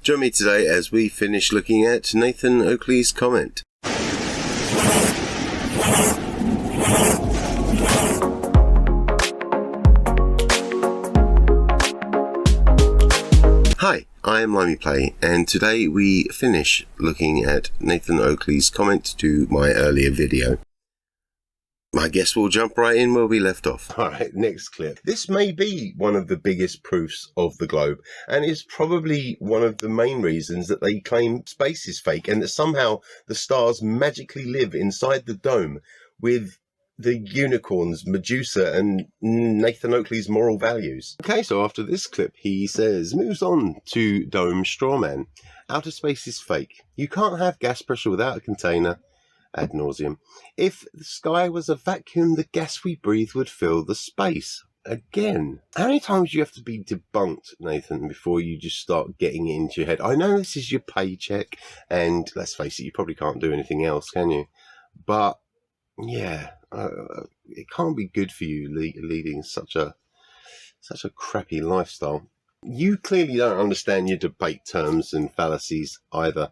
Join me today as we finish looking at Nathan Oakley's comment. Hi, I am LimeyPlay, and today we finish looking at Nathan Oakley's comment to my earlier video. I guess we'll jump right in where we left off. Alright, next clip. This may be one of the biggest proofs of the globe, and is probably one of the main reasons that they claim space is fake, and that somehow the stars magically live inside the dome with the unicorns, Medusa, and Nathan Oakley's moral values. Okay, so after this clip, he says, moves on to Dome Strawman. Outer space is fake. You can't have gas pressure without a container. Ad nauseum. If the sky was a vacuum, the gas we breathe would fill the space. Again. How many times do you have to be debunked, Nathan, before you just start getting it into your head? I know this is your paycheck, and let's face it, you probably can't do anything else, can you? But, yeah, it can't be good for you leading such a crappy lifestyle. You clearly don't understand your debate terms and fallacies either.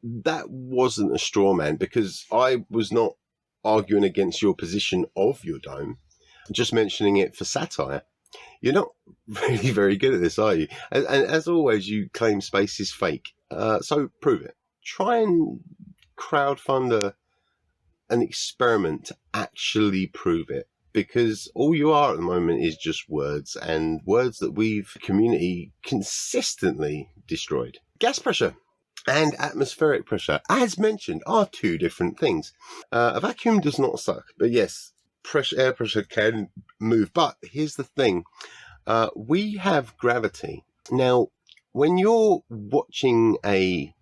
That wasn't a straw man, because I was not arguing against your position of your dome, just mentioning it for satire. You're not really very good at this, are you? And as always, you claim space is fake. So prove it. Try and crowdfund an experiment to actually prove it, because all you are at the moment is just words, and words that we've, community, consistently destroyed. Gas pressure and atmospheric pressure, as mentioned, are two different things. A vacuum does not suck, but yes, air pressure can move. But here's the thing. We have gravity. Now, when you're watching a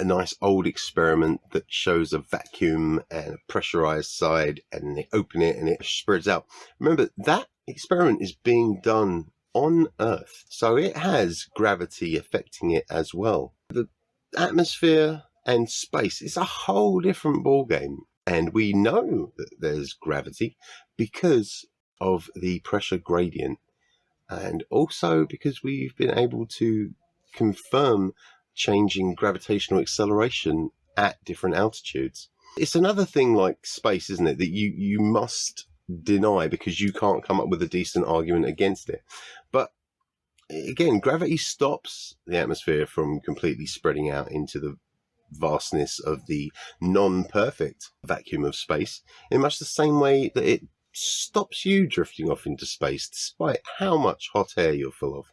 nice old experiment that shows a vacuum and a pressurized side, and they open it and it spreads out, remember, that experiment is being done on Earth. So it has gravity affecting it as well. The atmosphere and space is a whole different ballgame, and we know that there's gravity because of the pressure gradient, and also because we've been able to confirm changing gravitational acceleration at different altitudes. It's another thing like space, isn't it, that you must deny because you can't come up with a decent argument against it. But again, gravity stops the atmosphere from completely spreading out into the vastness of the non-perfect vacuum of space, in much the same way that it stops you drifting off into space, despite how much hot air you're full of.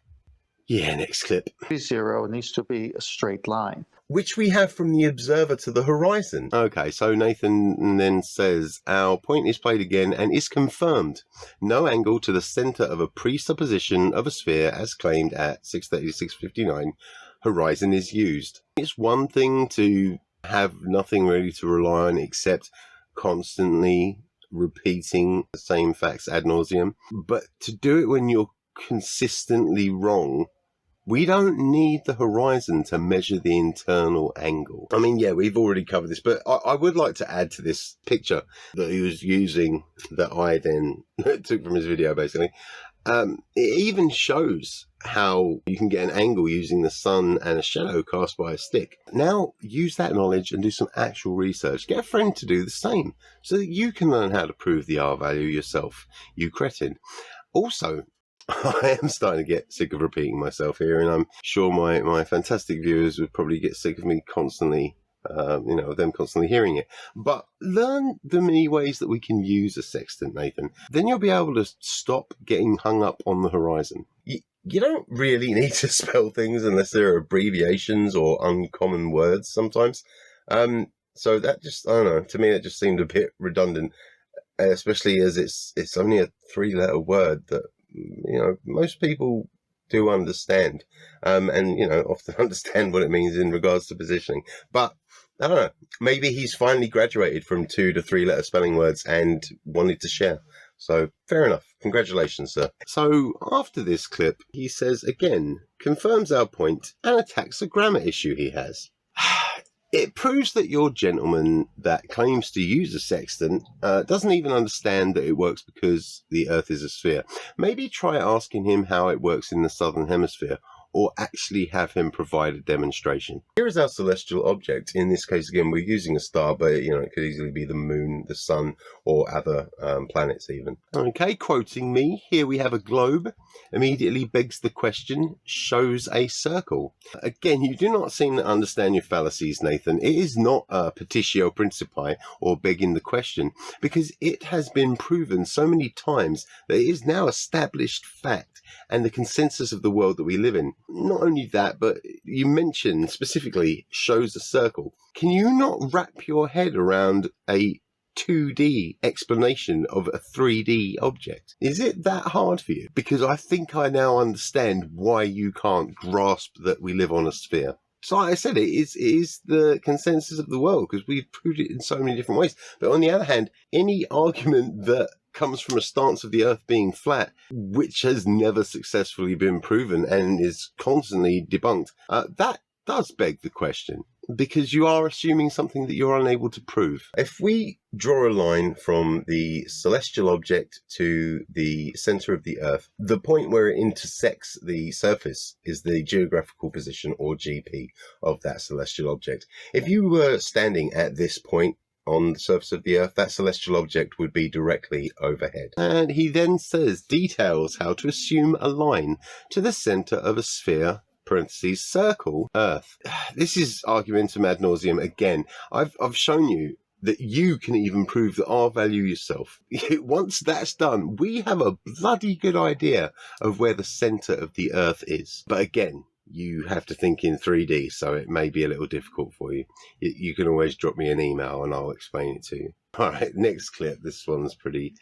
Yeah, next clip. Zero needs to be a straight line, which we have from the observer to the horizon. Okay, so Nathan then says, our point is played again and is confirmed. No angle to the centre of a presupposition of a sphere as claimed at 630 to 659 horizon is used. It's one thing to have nothing really to rely on except constantly repeating the same facts ad nauseum, but to do it when you're consistently wrong. We don't need the horizon to measure the internal angle. I mean, yeah, we've already covered this, but I would like to add to this picture that he was using, that I then took from his video, basically. It even shows how you can get an angle using the sun and a shadow cast by a stick. Now, use that knowledge and do some actual research. Get a friend to do the same, so that you can learn how to prove the R value yourself, you cretin. Also, I am starting to get sick of repeating myself here, and I'm sure my fantastic viewers would probably get sick of me constantly, them constantly hearing it. But learn the many ways that we can use a sextant, Nathan. Then you'll be able to stop getting hung up on the horizon. You don't really need to spell things unless there are abbreviations or uncommon words sometimes. So that just, I don't know, to me that just seemed a bit redundant, especially as it's only a 3-letter word that, most people do understand, and, often understand what it means in regards to positioning. But, I don't know, maybe he's finally graduated from 2 to 3-letter spelling words and wanted to share. So, fair enough. Congratulations, sir. So, after this clip, he says again, confirms our point, and attacks a grammar issue he has. It proves that your gentleman that claims to use a sextant doesn't even understand that it works because the Earth is a sphere. Maybe try asking him how it works in the Southern Hemisphere, or actually have him provide a demonstration. Here is our celestial object. In this case, again, we're using a star, but it could easily be the moon, the sun, or other planets even. Okay, quoting me, here we have a globe. Immediately begs the question, shows a circle. Again, you do not seem to understand your fallacies, Nathan. It is not a petitio principii or begging the question, because it has been proven so many times that it is now established fact and the consensus of the world that we live in. Not only that, but you mentioned specifically shows a circle. Can you not wrap your head around a 2D explanation of a 3D object? Is it that hard for you? Because I think I now understand why you can't grasp that we live on a sphere. So like I said, it is the consensus of the world because we've proved it in so many different ways. But on the other hand, any argument that comes from a stance of the Earth being flat, which has never successfully been proven and is constantly debunked, that does beg the question, because you are assuming something that you're unable to prove. If we draw a line from the celestial object to the center of the Earth, the point where it intersects the surface is the geographical position, or GP, of that celestial object. If you were standing at this point on the surface of the Earth, that celestial object would be directly overhead. And he then says, details how to assume a line to the center of a sphere, parentheses, circle, Earth. This is argumentum ad nauseum again. I've shown you that you can even prove the R-value yourself. Once that's done, we have a bloody good idea of where the center of the Earth is. But again, you have to think in 3D, so it may be a little difficult for you. You can always drop me an email and I'll explain it to you. All right, next clip. This one's pretty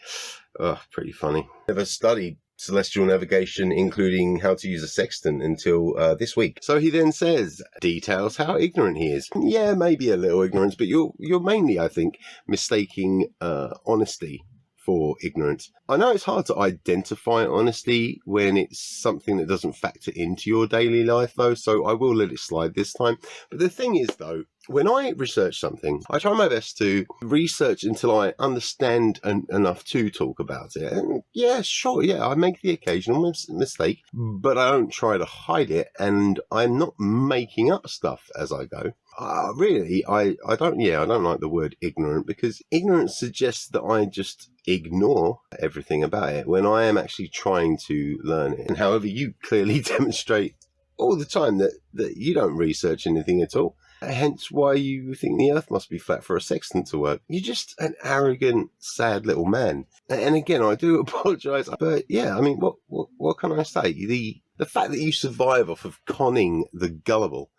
funny. Never studied celestial navigation, including how to use a sextant, until this week. So he then says, details how ignorant he is. Yeah, maybe a little ignorance, but you're mainly, I think, mistaking honesty for ignorance. I know it's hard to identify honesty when it's something that doesn't factor into your daily life, though, so I will let it slide this time. But the thing is, though, when I research something, I try my best to research until I understand enough to talk about it. And yeah, sure, yeah, I make the occasional mistake, but I don't try to hide it, and I'm not making up stuff as I go. Really, I don't like the word ignorant, because ignorance suggests that I just ignore everything about it when I am actually trying to learn it. And however, you clearly demonstrate all the time that you don't research anything at all. Hence why you think the Earth must be flat for a sextant to work. You're just an arrogant, sad little man. And again, I do apologise, but yeah, I mean, what can I say? The fact that you survive off of conning the gullible,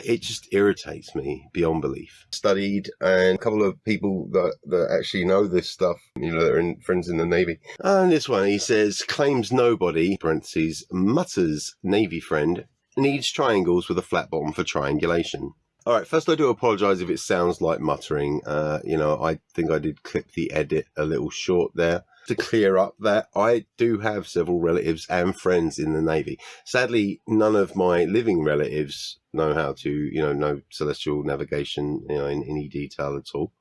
it just irritates me beyond belief. Studied, and a couple of people that actually know this stuff, that are friends in the Navy. And this one, he says, claims nobody, parentheses, mutters Navy friend, needs triangles with a flat bottom for triangulation. All right, first I do apologise if it sounds like muttering. I think I did clip the edit a little short there. To clear up that, I do have several relatives and friends in the Navy. Sadly, none of my living relatives know how to, know celestial navigation, in any detail at all.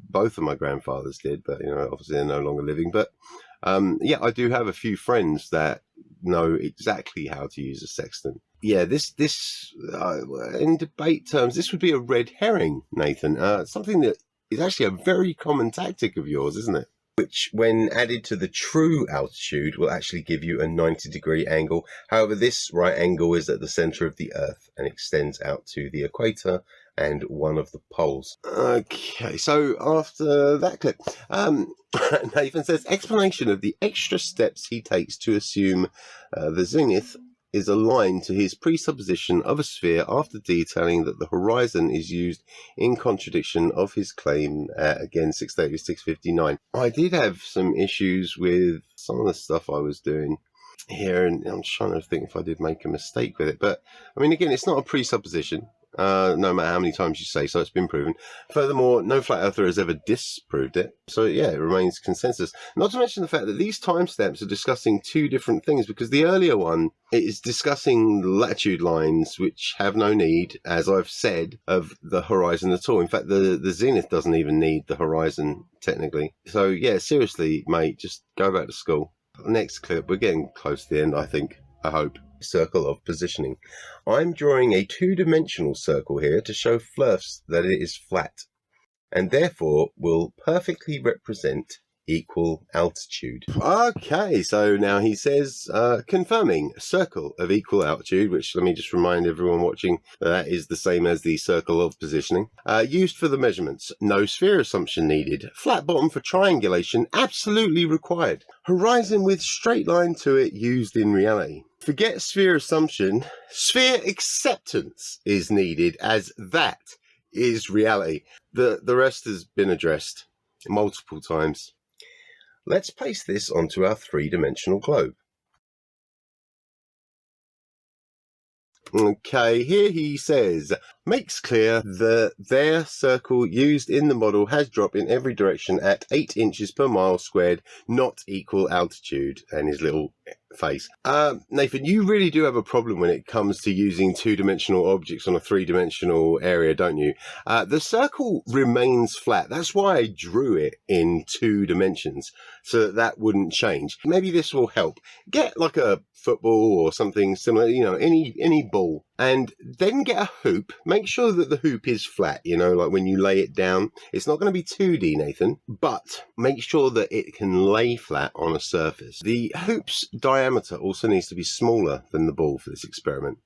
Both of my grandfathers did, but, obviously they're no longer living. But, I do have a few friends that know exactly how to use a sextant. Yeah, this in debate terms, this would be a red herring, Nathan. Something that is actually a very common tactic of yours, isn't it? Which, when added to the true altitude, will actually give you a 90-degree angle. However, this right angle is at the center of the Earth and extends out to the equator and one of the poles. Okay, so after that clip, Nathan says, explanation of the extra steps he takes to assume the zenith is aligned to his presupposition of a sphere, after detailing that the horizon is used in contradiction of his claim, again, 630 659. I did have some issues with some of the stuff I was doing here, and I'm trying to think if I did make a mistake with it. But, I mean, again, it's not a presupposition, no matter how many times you say so, it's been proven. Furthermore, no flat earther has ever disproved it. So, yeah, it remains consensus. Not to mention the fact that these timestamps are discussing two different things, because the earlier one is discussing latitude lines, which have no need, as I've said, of the horizon at all. In fact, the zenith doesn't even need the horizon, technically. So, yeah, seriously, mate, just go back to school. Next clip, we're getting close to the end, I think. I hope. circle of positioning. I'm drawing a two-dimensional circle here to show Flerfs that it is flat, and therefore will perfectly represent equal altitude. Okay, so now he says, confirming circle of equal altitude, which let me just remind everyone watching that is the same as the circle of positioning. Used for the measurements. No sphere assumption needed. Flat bottom for triangulation absolutely required. Horizon with straight line to it used in reality. Forget sphere assumption. Sphere acceptance is needed, as that is reality. The rest has been addressed multiple times. Let's paste this onto our three-dimensional globe. Okay, here he says, makes clear that their circle used in the model has dropped in every direction at 8 inches per mile squared, not equal altitude, and his little face. Nathan, you really do have a problem when it comes to using two-dimensional objects on a three-dimensional area, don't you? The circle remains flat. That's why I drew it in 2 dimensions, so that wouldn't change. Maybe this will help. Get like a football or something similar, you know, any ball, and then get a hoop. Make sure that the hoop is flat, you know, like when you lay it down. It's not going to be 2D, Nathan, but make sure that it can lay flat on a surface. The hoop's diameter also needs to be smaller than the ball for this experiment.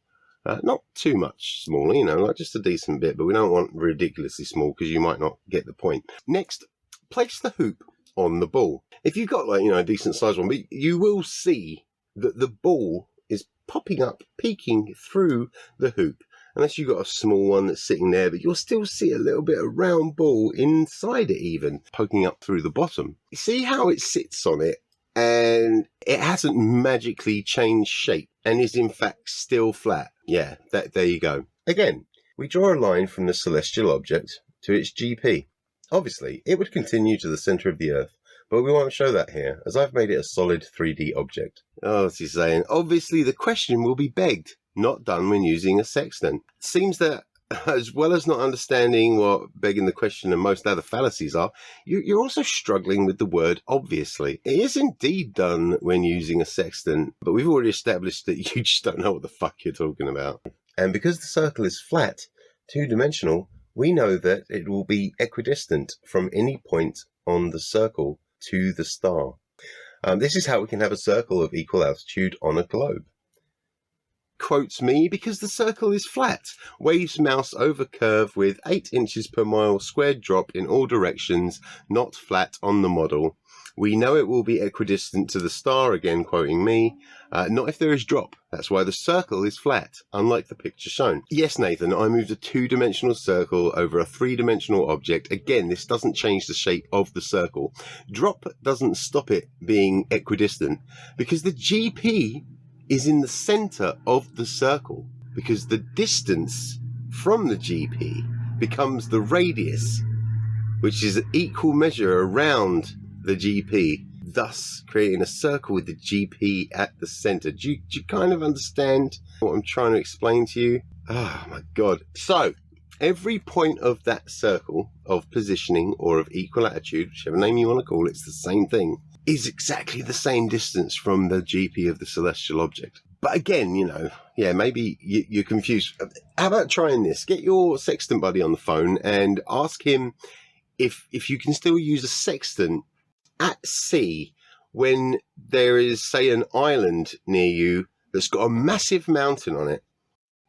Not too much smaller, you know, like just a decent bit, but we don't want ridiculously small because you might not get the point. Next, place the hoop on the ball. If you've got, like, you know, a decent sized one, but you will see that the ball is popping up, peeking through the hoop. Unless you've got a small one that's sitting there, but you'll still see a little bit of round ball inside it even, poking up through the bottom. You see how it sits on it, and it hasn't magically changed shape, and is in fact still flat. Yeah, there you go. Again, we draw a line from the celestial object to its GP. Obviously, it would continue to the centre of the Earth, but we won't show that here, as I've made it a solid 3D object. Oh, what's he saying? Obviously, the question will be begged. Not done when using a sextant. Seems that, as well as not understanding what begging the question and most other fallacies are, you're also struggling with the word obviously. It is indeed done when using a sextant, but we've already established that you just don't know what the fuck you're talking about. And because the circle is flat, two-dimensional, we know that it will be equidistant from any point on the circle to the star. This is how we can have a circle of equal altitude on a globe. Quotes me because the circle is flat. Waves mouse over curve with 8 inches per mile squared drop in all directions, not flat on the model. We know it will be equidistant to the star, again quoting me. Not if there is drop. That's why the circle is flat, unlike the picture shown. Yes, Nathan, I moved a two-dimensional circle over a three-dimensional object. Again, this doesn't change the shape of the circle. Drop doesn't stop it being equidistant because the GP is in the center of the circle, because the distance from the GP becomes the radius, which is an equal measure around the GP, thus creating a circle with the GP at the center. Do you kind of understand what I'm trying to explain to you? Oh my God. So every point of that circle of positioning or of equal attitude, whichever name you want to call it, it's the same thing, is exactly the same distance from the GP of the celestial object. But again, you know, yeah, maybe you're confused. How about trying this? Get your sextant buddy on the phone and ask him if you can still use a sextant at sea when there is, say, an island near you that's got a massive mountain on it,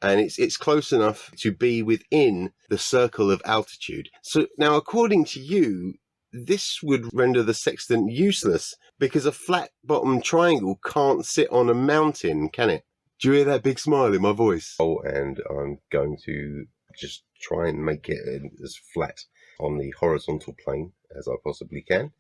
and it's close enough to be within the circle of altitude. So now, according to you, this would render the sextant useless because a flat-bottomed triangle can't sit on a mountain, can it? Do you hear that big smile in my voice? Oh, and I'm going to just try and make it as flat on the horizontal plane as I possibly can,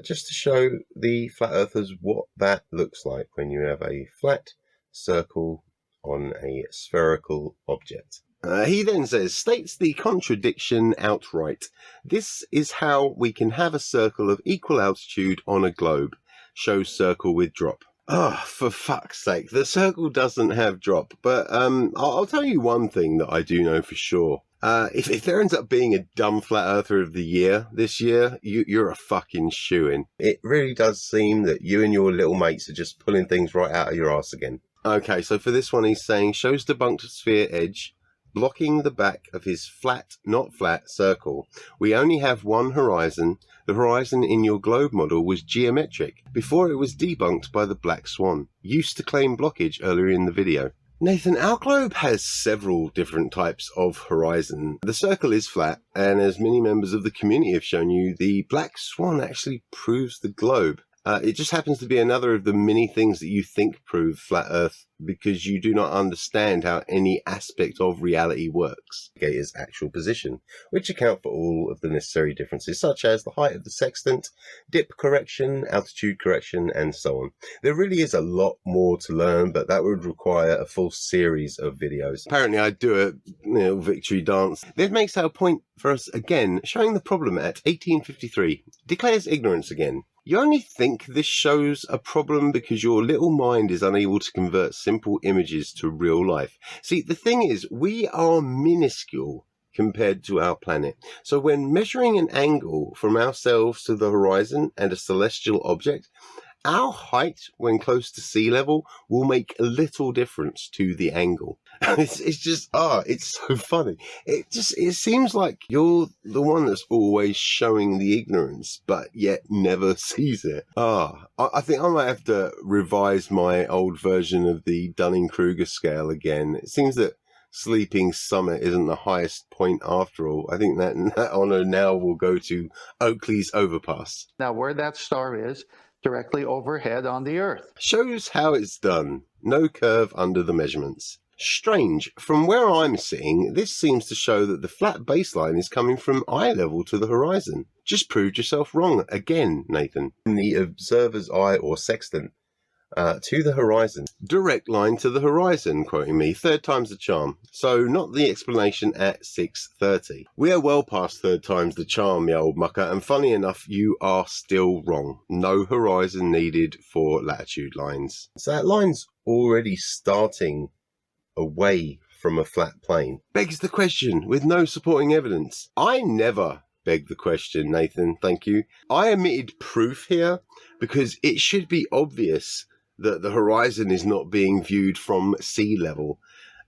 just to show the flat earthers what that looks like when you have a flat circle on a spherical object. He then states the contradiction outright. This is how we can have a circle of equal altitude on a globe. Shows circle with drop. Oh, for fuck's sake. The circle doesn't have drop. But I'll tell you one thing that I do know for sure. If there ends up being a dumb flat earther of the year this year, you're a fucking shoo-in. It really does seem that you and your little mates are just pulling things right out of your arse again. Okay, so for this one, he's saying, shows debunked sphere edge, blocking the back of his flat, not flat, circle. We only have one horizon. The horizon in your globe model was geometric, before it was debunked by the black swan. Used to claim blockage earlier in the video. Nathan, our globe has several different types of horizon. The circle is flat, and as many members of the community have shown you, the black swan actually proves the globe. It just happens to be another of the many things that you think prove flat Earth because you do not understand how any aspect of reality works. Its actual position, which account for all of the necessary differences, such as the height of the sextant, dip correction, altitude correction, and so on. There really is a lot more to learn, but that would require a full series of videos. Apparently I do a victory dance. This makes our point for us again, showing the problem at 1853. Declares ignorance again. You only think this shows a problem because your little mind is unable to convert simple images to real life. See, the thing is, we are minuscule compared to our planet. So when measuring an angle from ourselves to the horizon and a celestial object, our height when close to sea level will make little difference to the angle. It's just, it's so funny. It seems like you're the one that's always showing the ignorance, but yet never sees it. I think I might have to revise my old version of the Dunning-Kruger scale again. It seems that Sleeping Summit isn't the highest point after all. I think that honor now will go to Oakley's overpass. Now, where that star is, directly overhead on the Earth. Shows how it's done. No curve under the measurements. Strange. From where I'm sitting, this seems to show that the flat baseline is coming from eye level to the horizon. Just proved yourself wrong again, Nathan. In the observer's eye or sextant, to the horizon. Direct line to the horizon, quoting me. Third time's the charm. So not the explanation at 6:30. We are well past third time's the charm, you old mucker, and funny enough, you are still wrong. No horizon needed for latitude lines. So that line's already starting away from a flat plane. Begs the question, with no supporting evidence. I never beg the question, Nathan, thank you. I omitted proof here because it should be obvious that the horizon is not being viewed from sea level,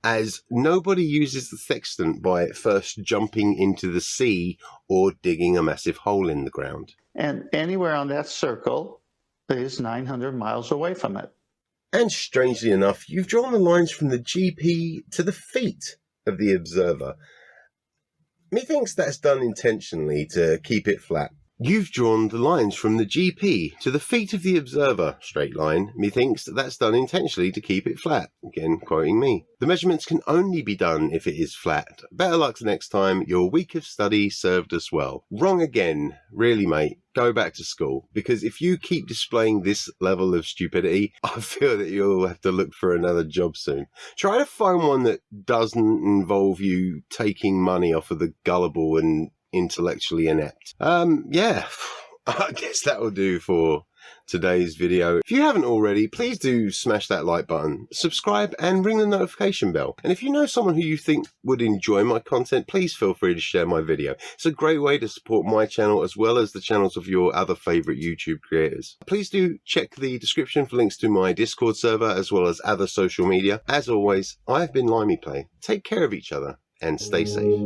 as nobody uses the sextant by first jumping into the sea or digging a massive hole in the ground. And anywhere on that circle is 900 miles away from it. And strangely enough, you've drawn the lines from the GP to the feet of the observer. Methinks that's done intentionally to keep it flat. You've drawn the lines from the GP to the feet of the observer, straight line. Methinks that's done intentionally to keep it flat. Again, quoting me. The measurements can only be done if it is flat. Better luck the next time. Your week of study served us well. Wrong again. Really, mate. Go back to school. Because if you keep displaying this level of stupidity, I feel that you'll have to look for another job soon. Try to find one that doesn't involve you taking money off of the gullible and intellectually inept. Yeah, I guess that will do for today's video. If you haven't already, please do smash that like button, subscribe and ring the notification bell. And if you know someone who you think would enjoy my content, please feel free to share my video. It's a great way to support my channel as well as the channels of your other favorite YouTube creators. Please do check the description for links to my Discord server as well as other social media. As always, I've been LimeyPlay. Take care of each other and stay safe.